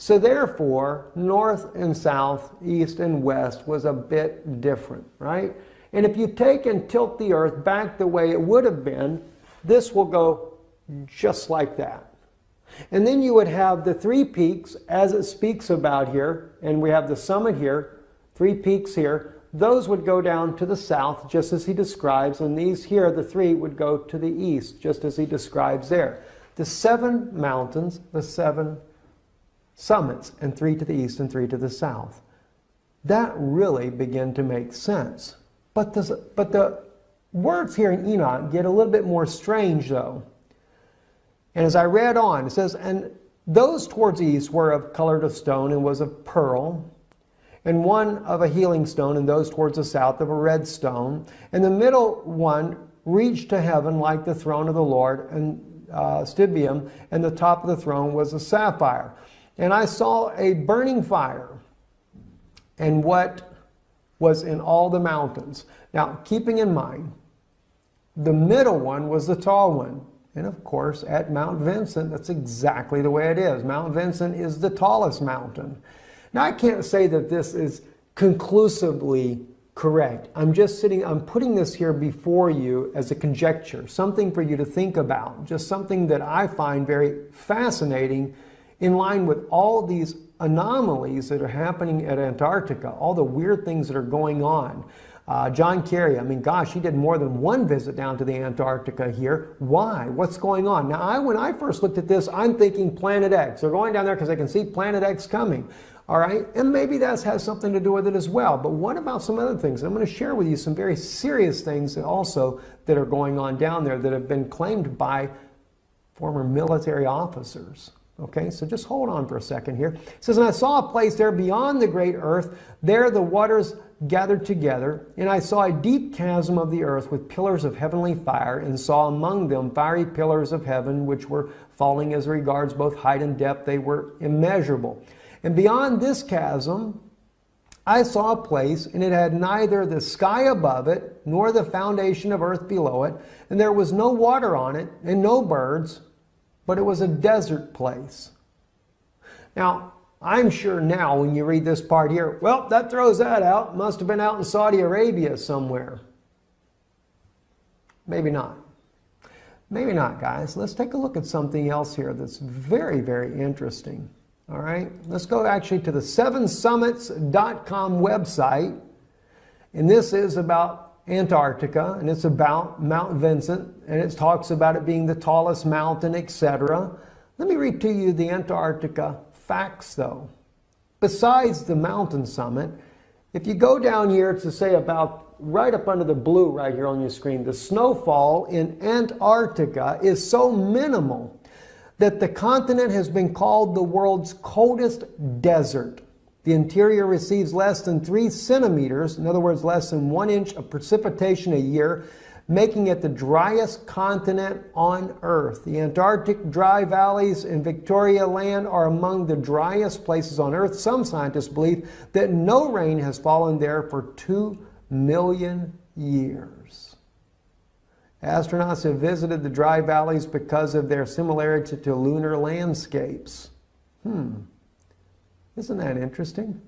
So therefore, north and south, east and west was a bit different, right? And if you take and tilt the earth back the way it would have been, this will go just like that. And then you would have the 3 peaks, as it speaks about here, and we have the summit here, 3 peaks here. Those would go down to the south, just as he describes, and these here, the 3, would go to the east, just as he describes there. The 7 mountains, the 7 summits, and 3 to the east and 3 to the south. That really began to make sense. But the words here in Enoch get a little bit more strange, though. And as I read on, it says, and those towards the east were of colored of stone and was of pearl, and one of a healing stone, and those towards the south of a red stone. And the middle one reached to heaven like the throne of the Lord, and stibium, and the top of the throne was a sapphire. And I saw a burning fire, and what was in all the mountains. Now, keeping in mind, the middle one was the tall one. And of course, at Mount Vincent, that's exactly the way it is. Mount Vincent is the tallest mountain. Now, I can't say that this is conclusively correct. I'm putting this here before you as a conjecture, something for you to think about, just something that I find very fascinating in line with all these anomalies that are happening at Antarctica, all the weird things that are going on. John Kerry, I mean, gosh, he did more than 1 visit down to the Antarctica here. Why? What's going on? Now, when I first looked at this, I'm thinking Planet X. They're going down there because they can see Planet X coming. All right? And maybe that has something to do with it as well. But what about some other things? I'm going to share with you some very serious things also that are going on down there that have been claimed by former military officers. Okay, so just hold on for a second here. It says, and I saw a place there beyond the great earth. There the waters gathered together, and I saw a deep chasm of the earth with pillars of heavenly fire, and saw among them fiery pillars of heaven, which were falling as regards both height and depth. They were immeasurable. And beyond this chasm, I saw a place, and it had neither the sky above it, nor the foundation of earth below it, and there was no water on it, and no birds, but it was a desert place. Now, I'm sure now when you read this part here, well, that throws that out. Must have been out in Saudi Arabia somewhere. Maybe not. Maybe not, guys. Let's take a look at something else here that's very, very interesting. All right, let's go actually to the 7summits.com website. And this is about Antarctica, and it's about Mount Vincent, and it talks about it being the tallest mountain, etc. Let me read to you the Antarctica facts, though. Besides the mountain summit, if you go down here to say about right up under the blue right here on your screen, the snowfall in Antarctica is so minimal that the continent has been called the world's coldest desert. The interior receives less than 3 centimeters, in other words, less than 1 inch of precipitation a year, making it the driest continent on Earth. The Antarctic dry valleys in Victoria Land are among the driest places on Earth. Some scientists believe that no rain has fallen there for 2 million years. Astronauts have visited the dry valleys because of their similarity to lunar landscapes. Isn't that interesting?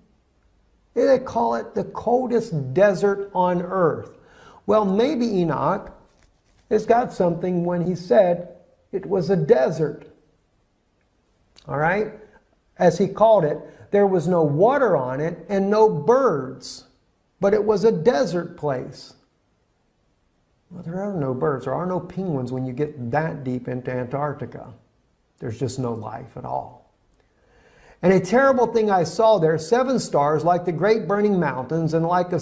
They call it the coldest desert on Earth. Well, maybe Enoch has got something when he said it was a desert. All right? As he called it, there was no water on it and no birds, but it was a desert place. Well, there are no birds. There are no penguins when you get that deep into Antarctica. There's just no life at all. And a terrible thing I saw there, 7 stars like the great burning mountains, and like a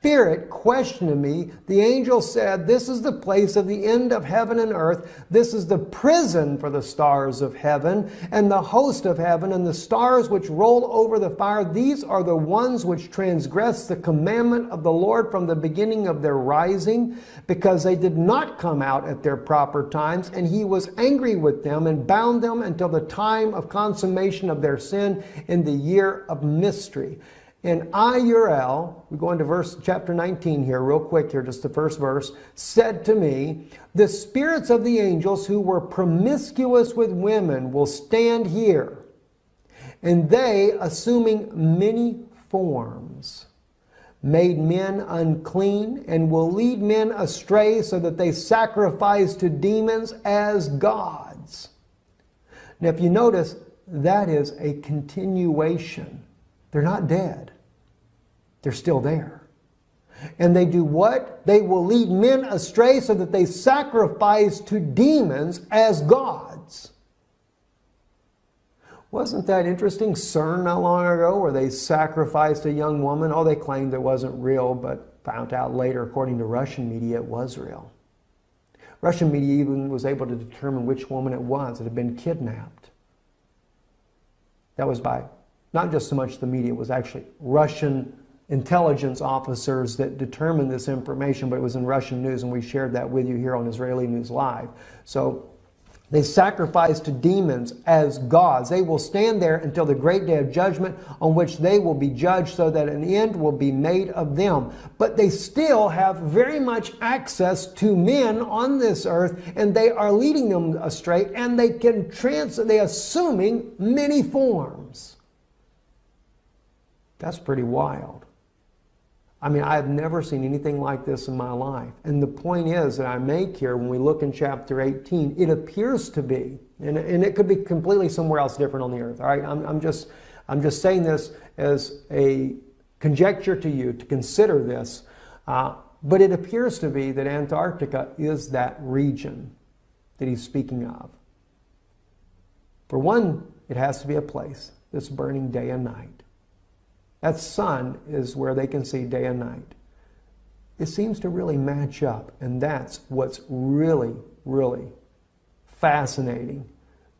Spirit questioned me. The angel said, this is the place of the end of heaven and earth. This is the prison for the stars of heaven and the host of heaven and the stars which roll over the fire. These are the ones which transgress the commandment of the Lord from the beginning of their rising, because they did not come out at their proper times. And he was angry with them and bound them until the time of consummation of their sin in the year of mystery. And Uriel, we go into chapter 19 here, real quick here, just the first verse, said to me, the spirits of the angels who were promiscuous with women will stand here, and they, assuming many forms, made men unclean, and will lead men astray so that they sacrifice to demons as gods. Now, if you notice, that is a continuation. They're not dead. They're still there. And they do what? They will lead men astray so that they sacrifice to demons as gods. Wasn't that interesting? CERN not long ago, where they sacrificed a young woman. Oh, they claimed it wasn't real, but found out later, according to Russian media, it was real. Russian media even was able to determine which woman it was that had been kidnapped. That was by not just so much the media, it was actually Russian intelligence officers that determined this information, but it was in Russian news, and we shared that with you here on Israeli News Live. So they sacrifice to demons as gods. They will stand there until the great day of judgment, on which they will be judged, so that an end will be made of them. But they still have very much access to men on this earth, and they are leading them astray, and they can they assuming many forms. That's pretty wild. I mean, I've never seen anything like this in my life. And the point is that I make here, when we look in chapter 18, it appears to be, and it could be completely somewhere else different on the earth. All right, I'm just saying this as a conjecture to you to consider this. But it appears to be that Antarctica is that region that he's speaking of. For one, it has to be a place that's burning day and night. That sun is where they can see day and night. It seems to really match up, and that's what's really, really fascinating,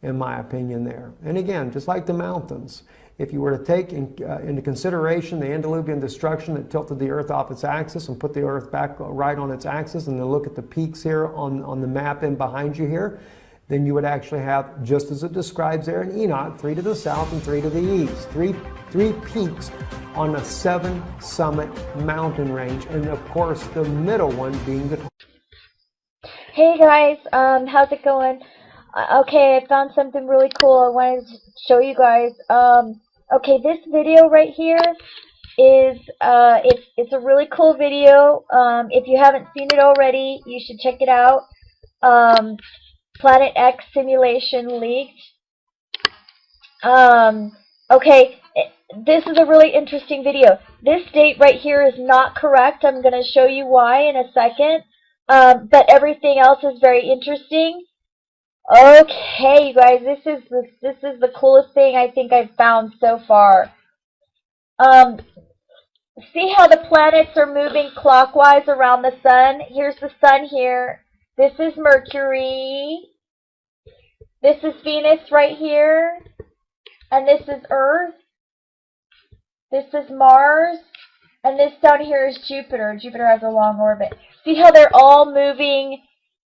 in my opinion, there. And again, just like the mountains, if you were to take into consideration the antediluvian destruction that tilted the earth off its axis and put the earth back right on its axis, and then look at the peaks here on the map in behind you here, then you would actually have, just as it describes there in Enoch, 3 to the south and 3 to the east. Three peaks on a 7-summit mountain range, and of course the middle one being the top. Hey guys, how's it going? Okay, I found something really cool I wanted to show you guys. Okay, this video right here is it's a really cool video. If you haven't seen it already, you should check it out. Planet X simulation leaked. Okay, this is a really interesting video. This date right here is not correct. I'm going to show you why in a second. But everything else is very interesting. Okay, you guys, this is the coolest thing I think I've found so far. See how the planets are moving clockwise around the sun? Here's the sun here. This is Mercury. This is Venus right here. And this is Earth. This is Mars. And this down here is Jupiter. Jupiter has a long orbit. See how they're all moving,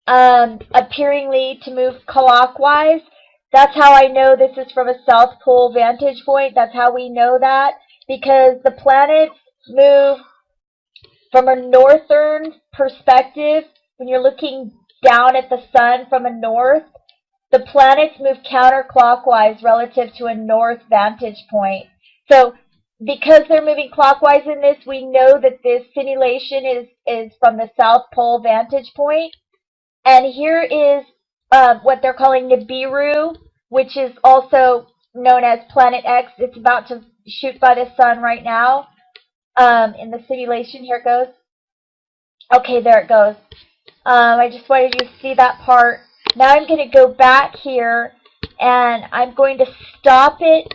appearingly to move clockwise? That's how I know this is from a South Pole vantage point. That's how we know that. Because the planets move From a northern perspective, when you're looking down at the sun from a north, the planets move counterclockwise relative to a north vantage point. So because they're moving clockwise in this, we know that this simulation is from the South Pole vantage point. And here is what they're calling Nibiru, which is also known as Planet X. It's about to shoot by the sun right now in the simulation. Here it goes. Okay, there it goes. I just wanted you to see that part. Now I'm going to go back here, and I'm going to stop it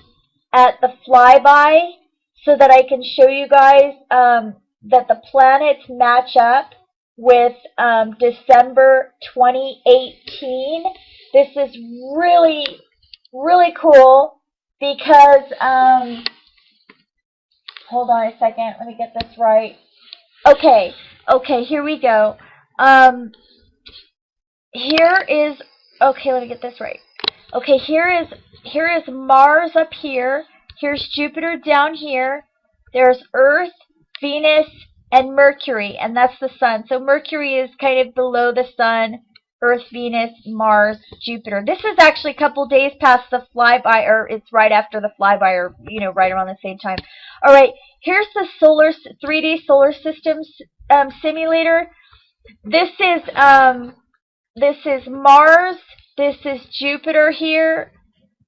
at the flyby so that I can show you guys that the planets match up with December 2018. This is really, really cool because, hold on a second, let me get this right. Okay, here we go. Here is, okay, let me get this right. Okay, here is Mars up here. Here's Jupiter down here. There's Earth, Venus, and Mercury, and that's the sun. So Mercury is kind of below the sun. Earth, Venus, Mars, Jupiter. This is actually a couple days past the flyby, or it's right after the flyby, or right around the same time. All right, here's the 3D solar system simulator. This is Mars. This is Jupiter here.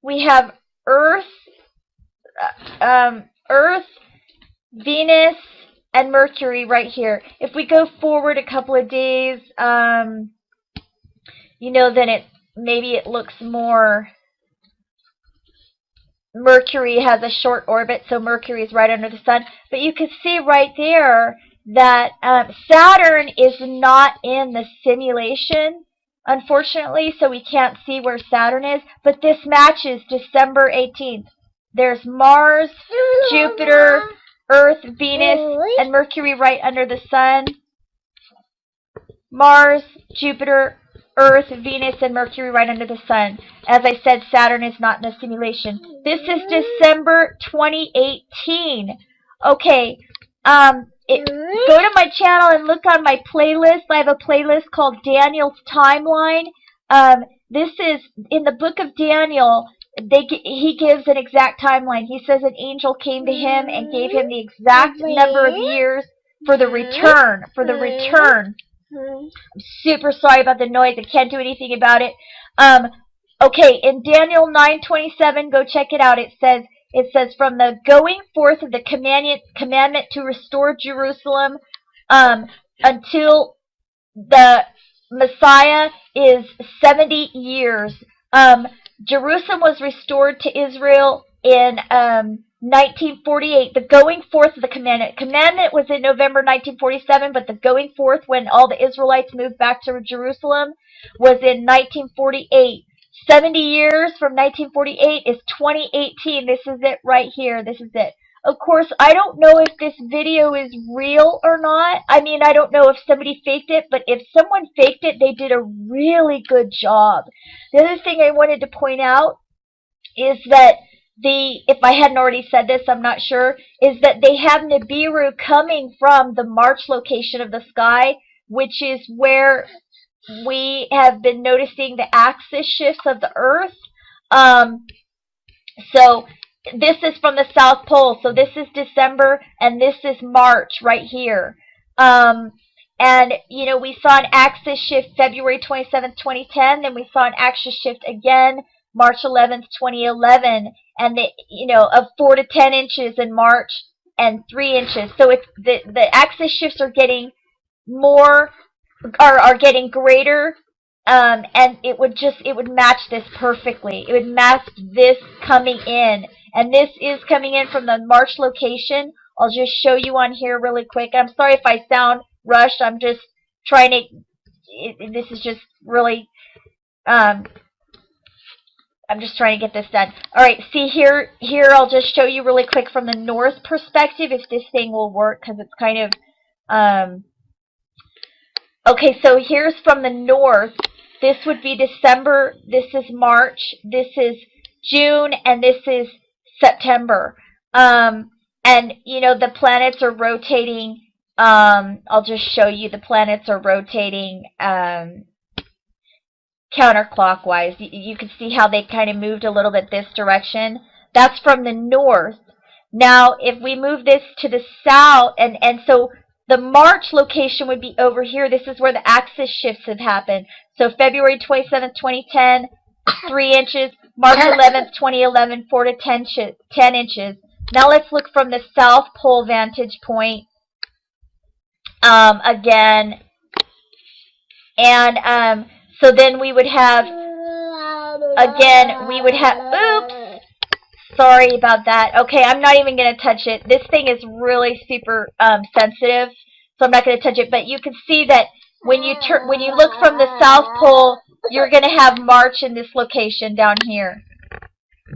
We have Earth, Venus, and Mercury right here. If we go forward a couple of days, then maybe it looks more. Mercury has a short orbit, so Mercury is right under the sun. But you can see right there that Saturn is not in the simulation, unfortunately, so we can't see where Saturn is. But this matches December 18th. There's Mars, Jupiter, Earth, Venus, and Mercury right under the sun. Mars, Jupiter, Earth, Venus, and Mercury right under the sun. As I said, Saturn is not in the simulation. This is December 2018. Okay, go to my channel and look on my playlist. I have a playlist called Daniel's Timeline. This is in the book of Daniel. He gives an exact timeline. He says an angel came to him and gave him the exact number of years for the return. I'm super sorry about the noise. I can't do anything about it. Okay, in Daniel 9:27, go check it out. It says from the going forth of the commandment to restore Jerusalem until the Messiah is 70 years. Jerusalem was restored to Israel in 1948. The going forth of the commandment was in November 1947, but the going forth when all the Israelites moved back to Jerusalem was in 1948. 70 years from 1948 is 2018. This is it right here. This is it. Of course, I don't know if this video is real or not. I mean, I don't know if somebody faked it, but if someone faked it, they did a really good job. The other thing I wanted to point out is that if I hadn't already said this, I'm not sure, is that they have Nibiru coming from the March location of the sky, which is where we have been noticing the axis shifts of the Earth. So this is from the South Pole. So this is December, and this is March right here. And, we saw an axis shift February 27th, 2010. Then we saw an axis shift again March 11th, 2011. And, of 4 to 10 inches in March and 3 inches. So it's the axis shifts are getting more, are getting greater. And it would match this perfectly. It would match this coming in. And this is coming in from the March location. I'll just show you on here really quick. I'm sorry if I sound rushed. I'm just trying to, this is just really, I'm just trying to get this done. All right, see here I'll just show you really quick from the north perspective if this thing will work, because it's kind of, okay, so here's from the north. This would be December, this is March, this is June, and this is September. And, the planets are rotating I'll just show you the planets are rotating counterclockwise. You can see how they kind of moved a little bit this direction. That's from the north. Now, if we move this to the south, and so the March location would be over here. This is where the axis shifts have happened. So February 27th, 2010, 3 inches. March 11th, 2011, 4 to 10 inches. Now let's look from the South Pole vantage point again. And so then we would have, again, we would have, oops. Sorry about that. Okay, I'm not even going to touch it. This thing is really super sensitive, so I'm not going to touch it. But you can see that when you look from the South Pole, you're going to have March in this location down here.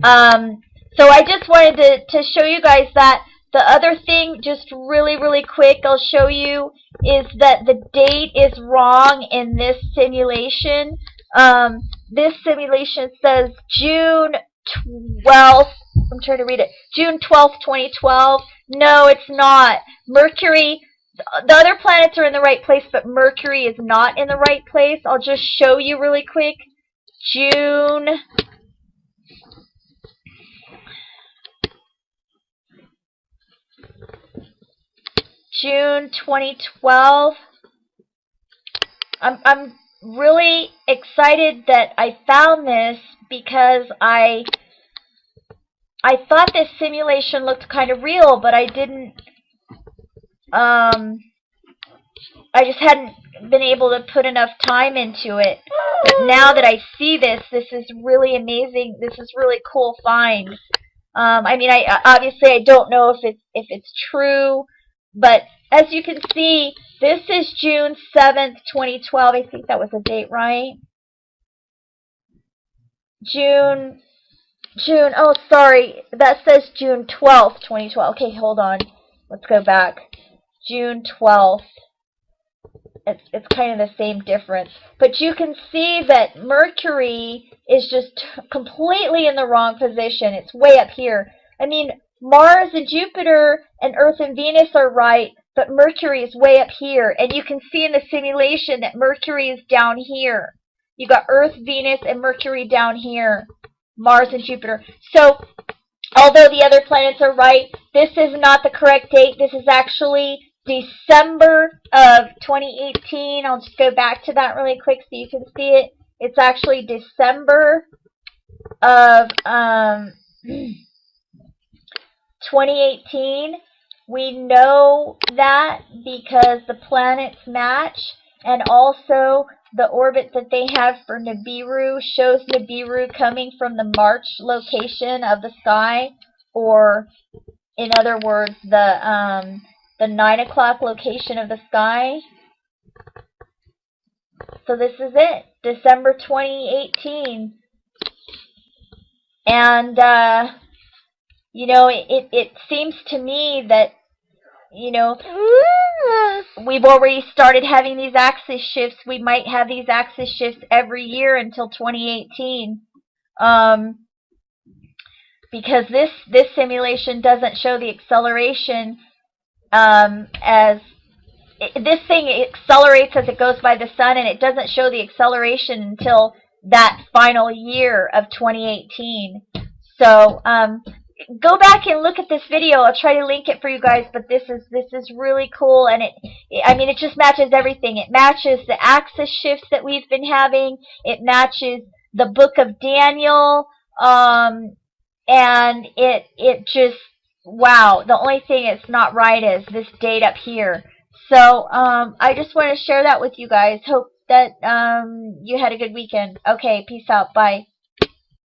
So I just wanted to show you guys that. The other thing, just really, really quick, I'll show you, is that the date is wrong in this simulation. This simulation says June 12th. I'm trying to read it. June 12th, 2012. No, it's not. Mercury, the other planets are in the right place, but Mercury is not in the right place. I'll just show you really quick. June 2012. I'm really excited that I found this because I thought this simulation looked kind of real, but I didn't, I just hadn't been able to put enough time into it. But now that I see this, this is really amazing. This is really cool find. I mean, obviously I don't know if it's true, but as you can see, this is June 7th, 2012. I think that was the date, right? June, oh, sorry, that says June 12th, 2012. Okay, hold on. Let's go back. June 12th. It's kind of the same difference. But you can see that Mercury is just completely in the wrong position. It's way up here. I mean, Mars and Jupiter and Earth and Venus are right, but Mercury is way up here. And you can see in the simulation that Mercury is down here. You got Earth, Venus, and Mercury down here. Mars and Jupiter. So, although the other planets are right, this is not the correct date. This is actually December of 2018. I'll just go back to that really quick so you can see it. It's actually December of 2018. We know that because the planets match, and also the orbit that they have for Nibiru shows Nibiru coming from the March location of the sky, or in other words, the 9 o'clock location of the sky. So this is it, December 2018. And, you know, it seems to me that, you know, we've already started having these axis shifts. We might have these axis shifts every year until 2018. Because this simulation doesn't show the acceleration as this thing accelerates as it goes by the sun, and it doesn't show the acceleration until that final year of 2018. So go back and look at this video. I'll try to link it for you guys, but this is really cool, and I mean, it just matches everything. It matches the axis shifts that we've been having. It matches the book of Daniel, and it just, wow. The only thing it's not right is this date up here. So I just want to share that with you guys. Hope that you had a good weekend. Okay, peace out. Bye.